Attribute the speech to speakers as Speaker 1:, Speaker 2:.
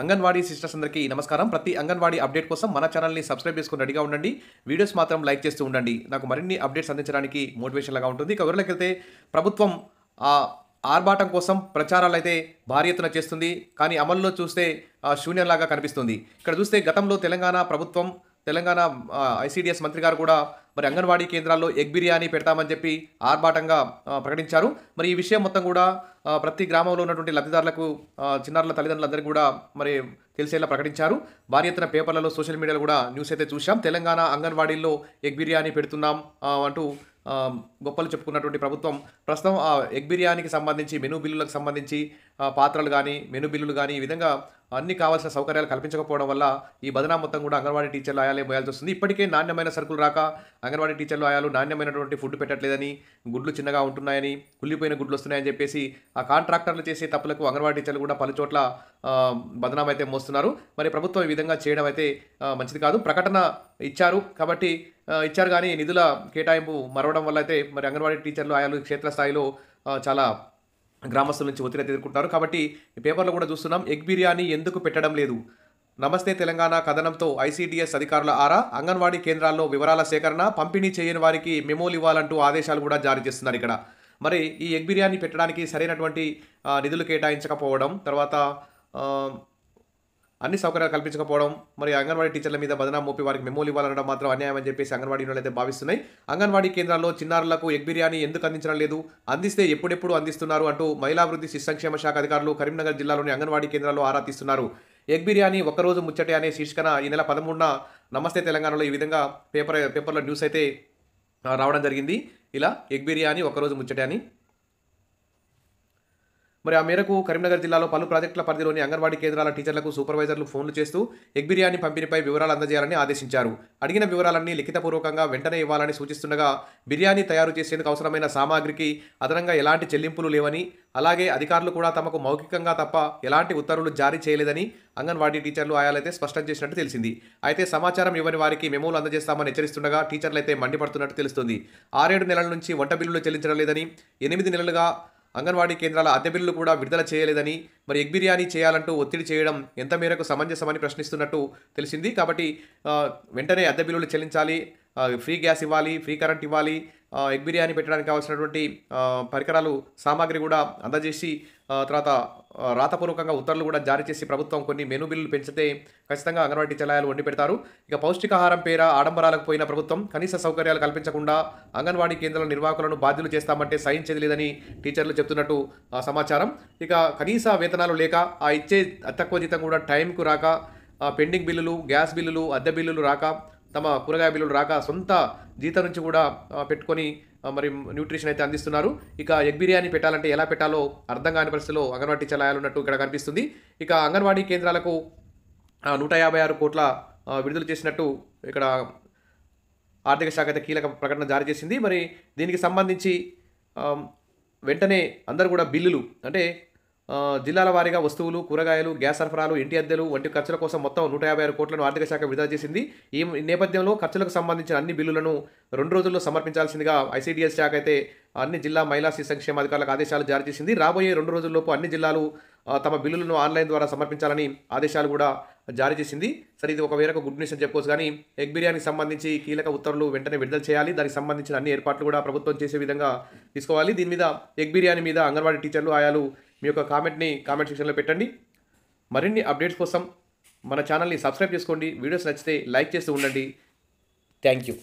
Speaker 1: Anganwadi sisters అందరికీ నమస్కారం. ప్రతి అంగన్వాడీ అప్డేట్ కోసం మన ఛానల్‌ని సబ్స్క్రైబ్ చేసుకొని రెడీగా ఉండండి. వీడియోస్ మాత్రం లైక్ చేస్తూ ఉండండి. నాకు మరిన్ని అప్డేట్స్ అందించడానికి మోటివేషన్‌లాగా ఉంటుంది. ఇక వివరాలకెళ్తే ప్రభుత్వం ఆహ్, ఆర్భాటం కోసం ప్రచారాలైతే భారీ ఎత్తున చేస్తుంది. కానీ అమలులో చూస్తే శూన్యంలాగా కనిపిస్తుంది. ఇక్కడ చూస్తే గతంలో తెలంగాణ ఐసీడీఎస్ మంత్రి గారు కూడా మరి అంగన్వాడీ కేంద్రాల్లో ఎగ్ బిర్యానీ పెడతామని చెప్పి ఆర్భాటంగా ప్రకటించారు. మరి ఈ విషయం మొత్తం కూడా ప్రతి గ్రామంలో ఉన్నటువంటి లబ్ధిదారులకు చిన్నారుల తల్లిదండ్రులందరికీ కూడా మరి తెలిసేలా ప్రకటించారు. భారీ ఎత్తున పేపర్లలో సోషల్ మీడియాలో కూడా న్యూస్ అయితే చూశాం. తెలంగాణ అంగన్వాడీల్లో ఎగ్ బిర్యానీ పెడుతున్నాం అంటూ గొప్పలు చెప్పుకున్నటువంటి ప్రభుత్వం ప్రస్తుతం ఆ ఎగ్ బిర్యానీకి సంబంధించి మెనూ బిల్లులకు సంబంధించి పాత్రలు కానీ మెనూ బిల్లులు కానీ ఈ విధంగా అన్ని కావాల్సిన సౌకర్యాలు కల్పించకపోవడం వల్ల ఈ బదనాం మొత్తం కూడా అంగన్వాడీ టీచర్లు ఆయాలే మోయాల్సి వస్తుంది. ఇప్పటికే నాణ్యమైన సరుకులు రాక అంగన్వాడీ టీచర్లు ఆయాలు నాణ్యమైనటువంటి ఫుడ్ పెట్టట్లేదని, గుడ్లు చిన్నగా ఉంటున్నాయని, కుళ్ళిపోయిన గుడ్లు వస్తున్నాయని చెప్పేసి ఆ కాంట్రాక్టర్లు చేసే తప్పులకు అంగన్వాడీ టీచర్లు కూడా పలు చోట్ల బదనాం అయితే మోస్తున్నారు. మరి ప్రభుత్వం ఈ విధంగా చేయడం అయితే మంచిది కాదు. ప్రకటన ఇచ్చారు కాబట్టి ఇచ్చారు కానీ నిధుల కేటాయింపు మరవడం వల్ల అయితే మరి అంగన్వాడీ టీచర్లు ఆయాలు క్షేత్రస్థాయిలో చాలా గ్రామస్తుల నుంచి ఒత్తిడి ఎదుర్కొంటారు. కాబట్టి ఈ పేపర్లో కూడా చూస్తున్నాం, ఎగ్ బిర్యానీ ఎందుకు పెట్టడం లేదు, నమస్తే తెలంగాణ కథనంతో ఐసీడీఎస్ అధికారుల ఆరా, అంగన్వాడీ కేంద్రాల్లో వివరాల సేకరణ, పంపిణీ చేయని వారికి మెమోలు ఇవ్వాలంటూ ఆదేశాలు కూడా జారీ చేస్తున్నారు. ఇక్కడ మరి ఈ ఎగ్ బిర్యానీ పెట్టడానికి సరైనటువంటి నిధులు కేటాయించకపోవడం, తర్వాత అన్ని సౌకర్యాలు కల్పించకపోవడం, మరి అంగన్వాడీ టీచర్ల మీద బదనాం మోపి వారికి మెమోలు ఇవ్వాలనడం మాత్రం అన్యాయం అని చెప్పేసి అంగన్వాడీ యూనియన్లు అయితే భావిస్తున్నాయి. అంగన్వాడీ కేంద్రాల్లో చిన్నారులకు ఎగ్ బిర్యానీ ఎందుకు అందించడం లేదు, అందిస్తే ఎప్పుడెప్పుడు అందిస్తున్నారు అంటూ మహిళాభివృద్ధి శిశు సంక్షేమ శాఖ అధికారులు కరీంనగర్ జిల్లాలోని అంగన్వాడీ కేంద్రాల్లో ఆరా తీస్తున్నారు. ఎగ్ బిర్యానీ ఒక్కరోజు ముచ్చటే అనే శీర్షికన ఈ నెల 13న నమస్తే తెలంగాణలో ఈ విధంగా పేపర్లో న్యూస్ అయితే రావడం జరిగింది. ఇలా ఎగ్ బిర్యానీ ఒక్కరోజు ముచ్చటే అని. మరి ఆ మేరకు కరీంనగర్ జిల్లాలో పలు ప్రాజెక్టుల పరిధిలోని అంగన్వాడీ కేంద్రాల టీచర్లకు సూపర్వైజర్లు ఫోన్లు చేస్తూ ఎగ్ బిర్యానీ పంపిణీపై వివరాలు అందజేయాలని ఆదేశించారు. అడిగిన వివరాలన్నీ లిఖితపూర్వకంగా వెంటనే ఇవ్వాలని సూచిస్తుండగా, బిర్యానీ తయారు చేసేందుకు అవసరమైన సామాగ్రికి అదనంగా ఎలాంటి చెల్లింపులు లేవని, అలాగే అధికారులు కూడా తమకు మౌఖికంగా తప్ప ఎలాంటి ఉత్తర్వులు జారీ చేయలేదని అంగన్వాడీ టీచర్లు ఆయాలైతే స్పష్టం చేసినట్టు తెలిసింది. అయితే సమాచారం ఇవ్వని వారికి మెమోలు అందజేస్తామని హెచ్చరిస్తుండగా టీచర్లు అయితే మండిపడుతున్నట్టు తెలుస్తుంది. 6-7 నెలల నుంచి వంట బిల్లులు చెల్లించడం లేదని, 8 నెలలుగా అంగన్వాడీ కేంద్రాల అద్దె బిల్లులు కూడా విడుదల చేయలేదని, మరి ఎగ్ బిర్యానీ చేయాలంటూ ఒత్తిడి చేయడం ఎంత మేరకు సమంజసమని ప్రశ్నిస్తున్నట్టు తెలిసింది. కాబట్టి వెంటనే అద్దె బిల్లులు చెల్లించాలి, ఫ్రీ గ్యాస్ ఇవ్వాలి, ఫ్రీ కరెంట్ ఇవ్వాలి, ఎగ్ బిర్యానీ పెట్టడానికి కావాల్సినటువంటి పరికరాలు సామాగ్రి కూడా అందజేసి తర్వాత రాతపూర్వకంగా ఉత్తర్వులు కూడా జారీ చేసి ప్రభుత్వం కొన్ని మెనూ బిల్లులు పెంచితే ఖచ్చితంగా అంగన్వాడీ టీచర్లు వండి పెడతారు. ఇక పౌష్టికాహారం పేర ఆడంబరాలకు పోయిన ప్రభుత్వం కనీస సౌకర్యాలు కల్పించకుండా అంగన్వాడీ కేంద్రాల నిర్వాహకులను బాధ్యులు చేస్తామంటే సహించేది లేదని టీచర్లు చెప్తున్నట్టు సమాచారం. ఇక కనీస వేతనాలు లేక ఇచ్చే తక్కువ జీతం కూడా టైంకు రాక, పెండింగ్ బిల్లులు, గ్యాస్ బిల్లులు, అద్దె బిల్లులు రాక, తమ కూరగాయ బిల్లులు రాక సొంత జీతం నుంచి కూడా పెట్టుకొని మరి న్యూట్రిషన్ అయితే అందిస్తున్నారు. ఇక ఎగ్ బిర్యానీ పెట్టాలంటే ఎలా పెట్టాలో అర్థం కాని పరిస్థితిలో అంగన్వాడీ టీచర్లు ఉన్నట్టు ఇక్కడ కనిపిస్తుంది. ఇక అంగన్వాడీ కేంద్రాలకు 156 కోట్ల విడుదల చేసినట్టు ఇక్కడ ఆర్థిక శాఖ అయితే కీలక ప్రకటన జారీ చేసింది. మరి దీనికి సంబంధించి వెంటనే అందరూ కూడా బిల్లులు అంటే జిల్లాల వారీగా వస్తువులు, కూరగాయలు, గ్యాస్ సరఫరాలు, ఇంటి అద్దెలు వంటి ఖర్చుల కోసం మొత్తం 156 కోట్లను ఆర్థిక శాఖ విడుదల చేసింది. ఈ నేపథ్యంలో ఖర్చులకు సంబంధించిన అన్ని బిల్లులను 2 రోజుల్లో సమర్పించాల్సిందిగా ఐసీడీఎస్ శాఖ అయితే అన్ని జిల్లా మహిళా శిశు సంక్షేమ అధికారులకు ఆదేశాలు జారీ చేసింది. రాబోయే 2 రోజుల్లోపు అన్ని జిల్లాలు తమ బిల్లులను ఆన్లైన్ ద్వారా సమర్పించాలని ఆదేశాలు కూడా జారీ చేసింది. సరే, ఇది ఒక వేరొక గుడ్ న్యూస్ అని చెప్పుకోవచ్చు. కానీ ఎగ్ బిర్యానీకి సంబంధించి కీలక ఉత్తర్వులు వెంటనే విడుదల చేయాలి. దానికి సంబంధించిన అన్ని ఏర్పాట్లు కూడా ప్రభుత్వం చేసే విధంగా తీసుకోవాలి. దీని మీద ఎగ్ బిర్యానీ మీద అంగన్వాడీ టీచర్లు ఆయాలు మీ యొక్క కామెంట్ సెక్షన్లో పెట్టండి. మరిన్ని అప్డేట్స్ కోసం మన ఛానల్ని సబ్స్క్రైబ్ చేసుకోండి. వీడియోస్ నచ్చితే లైక్ చేస్తూ ఉండండి. Thank you.